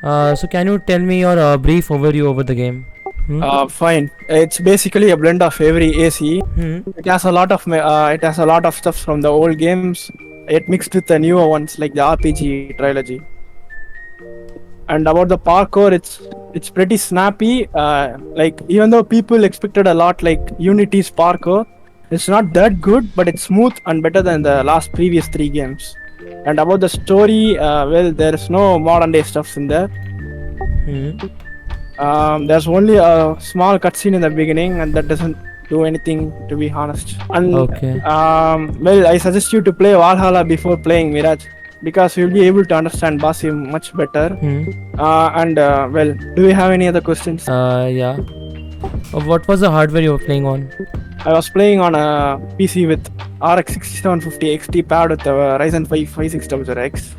So can you tell me your brief overview over the game? Fine. It's basically a blend of every AC. Hmm. It has a lot of stuff from the old games, yet mixed with the newer ones like the RPG trilogy. And about the parkour, it's pretty snappy. Like even though people expected a lot like Unity's parkour, it's not that good, but it's smooth and better than the last previous 3 games. And about the story, well, there's no modern day stuff in there. Hmm. There's only a small cutscene in the beginning, and that doesn't do anything, to be honest. And Okay. well, I suggest you to play Valhalla before playing Mirage because you'll be able to understand Basim much better. Hmm. And well, do you have any other questions? Yeah. What was the hardware you were playing on? I was playing on a PC with RX 6750 XT paired with a Ryzen 5 5600X.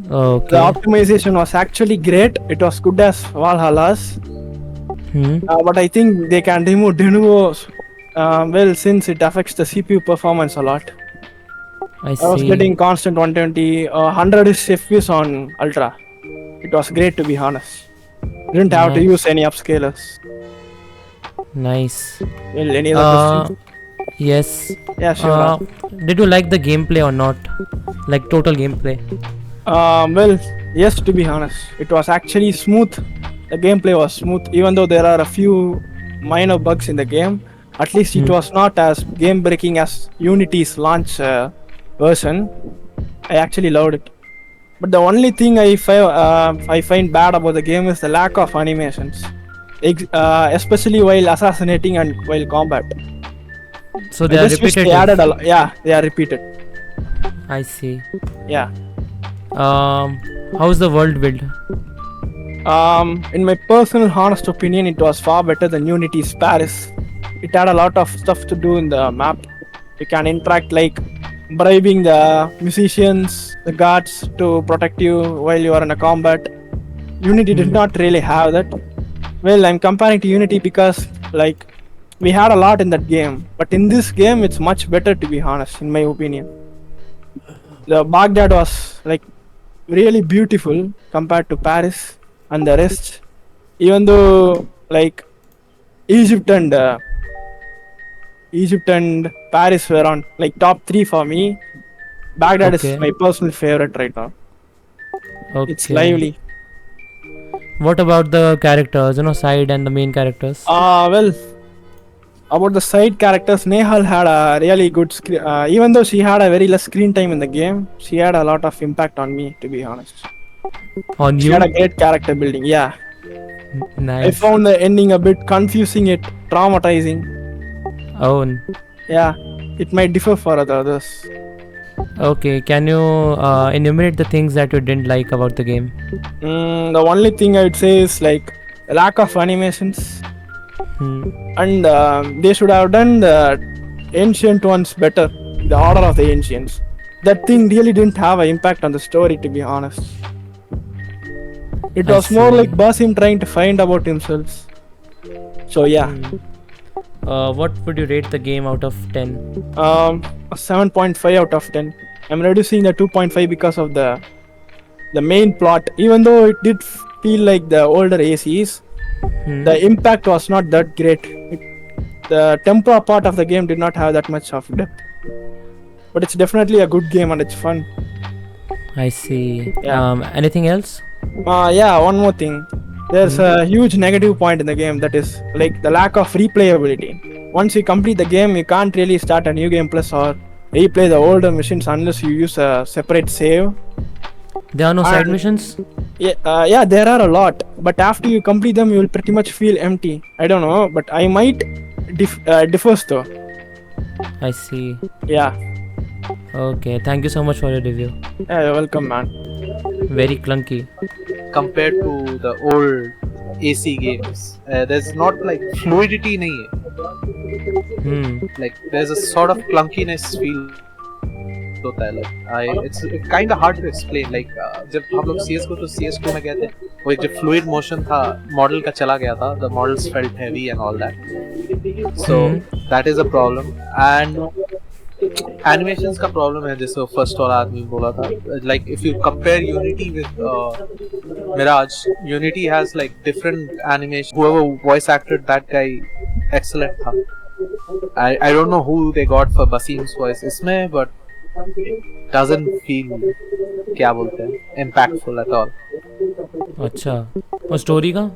Okay. The optimization was actually great. It was good as Valhalla's. Hmm. But I think they can remove de novo, well, since it affects the CPU performance a lot. I I was see. getting constant 120, 100 FPS on Ultra. It was great, to be honest. Didn't have to Nice. use any upscalers. Nice. Well, any other questions? Yes. Yeah, sure. Did you like the gameplay or not? Like total gameplay? Well, yes, to be honest. It was actually smooth. The gameplay was smooth, even though there are a few minor bugs in the game. At least it was not as game breaking as Unity's launch version. I actually loved it. But the only thing I find bad about the game is the lack of animations, especially while assassinating and while combat. So they are I just wish repetitive. they added a lot. Yeah, they are repeated. I see. Yeah. How's the world build? In my personal honest opinion, it was far better than Unity's Paris. It had a lot of stuff to do in the map. You can interact like bribing the musicians, the guards to protect you while you are in a combat. Unity did not really have that. Well, I'm comparing to Unity because like we had a lot in that game, but in this game it's much better, to be honest, in my opinion. The Baghdad was like really beautiful compared to Paris and the rest. Even though like Egypt and Paris were on like top 3 for me, Baghdad is Okay. my personal favorite right now. It's Okay. lively. What about the characters? Side and the main characters. Well, about the side characters, Nehal had a really good screen. Even though she had a very less screen time in the game, she had a lot of impact on me, to be honest. On She you? had a great character building. Yeah, I Nice. found the ending a bit confusing, yet traumatizing. Oh. Yeah, it might differ for others. Okay. Can you enumerate the things that you didn't like about the game? The only thing I would say is like lack of animations, and they should have done the ancient ones better. The order of the ancients. That thing really didn't have an impact on the story, to be honest. It I was more see. like Basim trying to find about himself. So yeah, What would you rate the game out of 10? a 7.5 out of 10. I'm reducing the 2.5 because of the main plot. Even though it did feel like the older ACs, the impact was not that great. The tempo part of the game did not have that much of depth. But it's definitely a good game and it's fun. I see. Yeah. Anything else? Yeah, one more thing. There's a huge negative point in the game, that is like the lack of replayability. Once you complete the game, you can't really start a new game plus or replay the older missions unless you use a separate save. There are no side missions? Yeah, there are a lot, but after you complete them, you will pretty much feel empty. I don't know, but I might differs though. I see. Yeah. Okay. Thank you so much for your review. Yeah, you're welcome, man. Very clunky. Compared to the old AC games, there's not like fluidity nahi hai. Like there's a sort of clunkiness feel होता है. Like it's kind of hard to explain. Like जब हम लोग CS:GO to CS2 में गए थे, वो एक जो fluid motion था, model का चला गया था. The models felt heavy and all that. So that is a problem. And animations का प्रॉब्लम है, जैसे फर्स्ट वाला आदमी बोला था. Like if you compare Unity with Mirage, Unity has like different animation. whoever voice acted that guy excellent था. I don't know who they got for Basim's voice इसमें, but it doesn't feel, क्या बोलते हैं, impactful at all. अच्छा, और story का?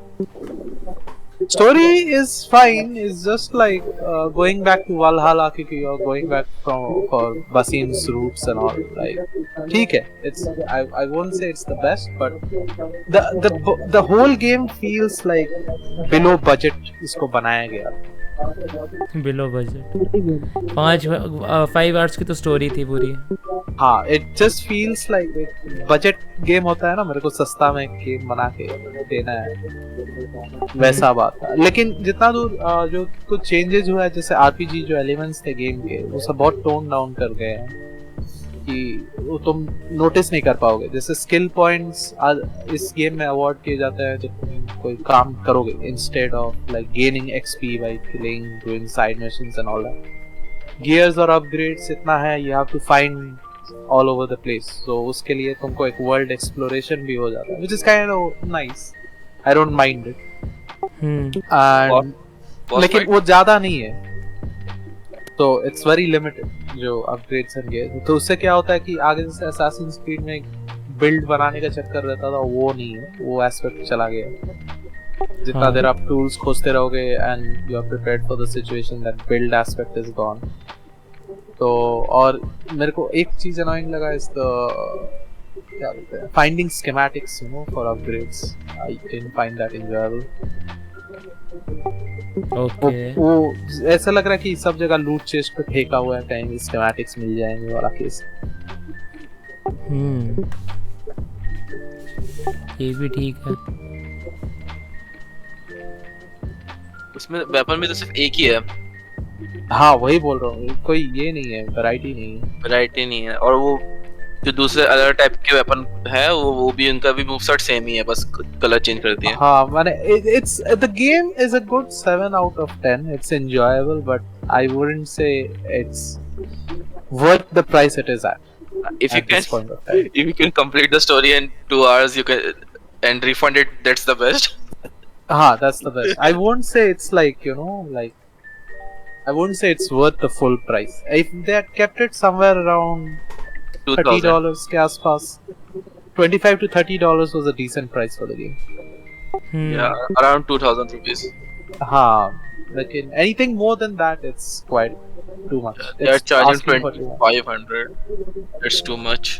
Story is fine. It's just like going back to Valhalla, or going back for Basim's roots and all. Like, ठीक है. It's I won't say it's the best, but the whole game feels like below budget इसको बनाया गया. Below budget. 5 hours की तो story थी पूरी. हाँ, it just feels like budget game होता है ना, मेरे को सस्ता में गेम बना के देना है, वैसा बात था. लेकिन जितना दूर जो कुछ चेंजेस हुआ है, जैसे आरपीजी जो एलिमेंट्स थे गेम के, वो सब बहुत टोन डाउन कर गए हैं कि वो तुम नोटिस नहीं कर पाओगे. जैसे स्किल पॉइंट्स इस गेम में अवार्ड किए जाते हैं जब तुम कोई काम करोगे, instead of like gaining XP by killing, doing side missions and all that. Gears और अपग्रेड्स इतना है, you have to find all over the place. So उसके लिए तुमको एक world exploration भी हो जाता है, which is kind of nice. I don't mind it. And लेकिन वो ज़्यादा नहीं है, तो it's very limited जो upgrades हैं ये. तो उससे क्या होता है कि आगे जैसे Assassin's Creed में build बनाने का चक्कर रहता था, वो नहीं है, वो aspect चला गया. जितना देर आप tools खोजते रहोगे and you are prepared for the situation, that build aspect is gone. तो और मेरे को एक चीज अनोइंग लगा इस क्या बोलते हैं, finding schematics you know for upgrades. I didn't find that enjoyable. Okay. वो ऐसा लग रहा है कि सब जगह लूट चेस्ट पे फेंका हुआ है, कहीं स्कीमेटिक्स मिल जाएंगे वाला केस. ये भी ठीक है. उसमें वेपन भी तो सिर्फ एक ही है. हाँ, वही बोल रहा हूँ, कोई ये नहीं है, वैरायटी नहीं है. और वो जो दूसरे अलग टाइप के वेपन है, वो भी उनका भी मूवसेट सेम ही है, बस कलर चेंज कर दिए. हाँ, माने it's the game is a good 7 out of 10. It's enjoyable, but I wouldn't say it's worth the price it is at. If you can complete the story in 2 hours, you can and refund it. That's the best. That's the best. I won't say it's like, you know, like I wouldn't say it's worth the full price. If they had kept it somewhere around $30 के आसपास, $25 to $30 was a decent price for the game. Yeah, around 2,000 rupees. हाँ, लेकिन anything more than that, it's quite too much. They are charging 2,500. It's too much.